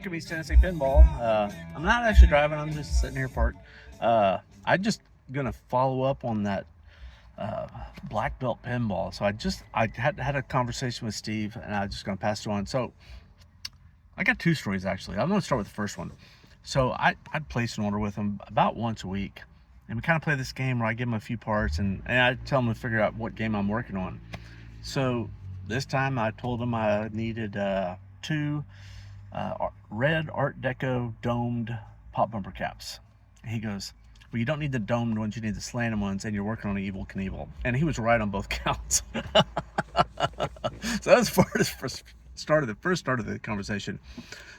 Welcome East Tennessee Pinball. I'm not actually driving, I'm just sitting here parked. I'm just gonna follow up on that black belt pinball. So I had a conversation with Steve, and I'm just gonna pass it on. So I got two stories actually. I'm gonna start with the first one. So I'd place an order with him about once a week, and we kind of play this game where I give him a few parts, and I tell him to figure out what game I'm working on. So this time I told him I needed two red Art Deco domed pop bumper caps. And he goes, well, you don't need the domed ones, you need the slanted ones, and you're working on Evil Knievel. And he was right on both counts. So that was the first start of the conversation.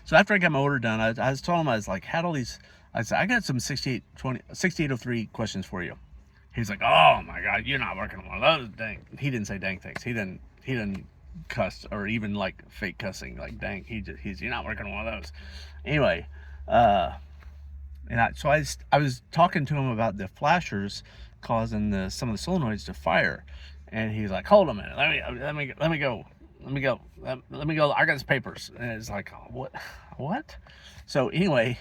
So after I got my order done, I was telling him, I was like, had all these, I said, I got some 6803 questions for you. He's like, oh my God, you're not working on one of those. Dang. He didn't say dang things. He didn't cuss or even like fake cussing like dang. You're not working on one of those. Anyway, I was talking to him about the flashers causing some of the solenoids to fire, and he's like, hold a minute, let me go. I got his papers. And it's like, what? So anyway,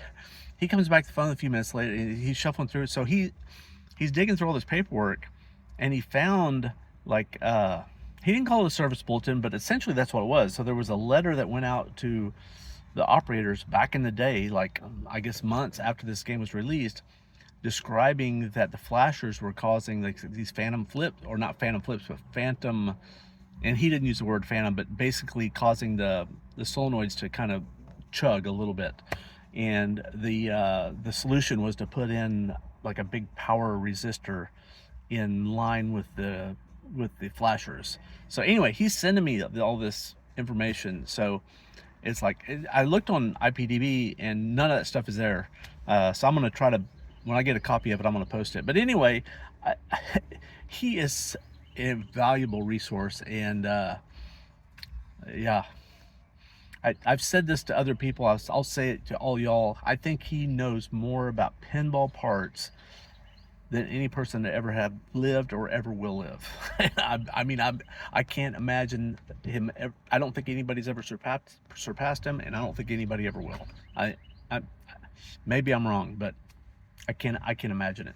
he comes back to the phone a few minutes later. He's shuffling through it. So he's digging through all this paperwork, and he found like he didn't call it a service bulletin, but essentially that's what it was. So there was a letter that went out to the operators back in the day, like I guess months after this game was released, describing that the flashers were causing like these phantom flips, or not phantom flips, but phantom, and he didn't use the word phantom, but basically causing the solenoids to kind of chug a little bit. And the solution was to put in like a big power resistor in line with the flashers. So anyway, he's sending me all this information. So it's like, I looked on IPDB and none of that stuff is there. So I'm going to try to, when I get a copy of it, I'm going to post it. But anyway, he is a valuable resource. And yeah, I've said this to other people. I'll say it to all y'all. I think he knows more about pinball parts than any person that ever have lived or ever will live. I can't imagine him. I don't think anybody's ever surpassed him, and I don't think anybody ever will. I maybe I'm wrong, but I can't imagine it.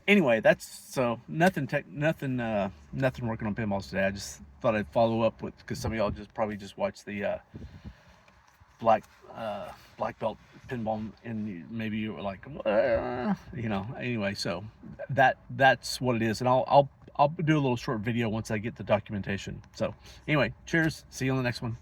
Anyway, that's so nothing working on pinballs today. I just thought I'd follow up with, because some of y'all probably just watched the black belt pinball, and maybe you were like, anyway, so that's what it is. And I'll do a little short video once I get the documentation. So anyway, cheers, see you on the next one.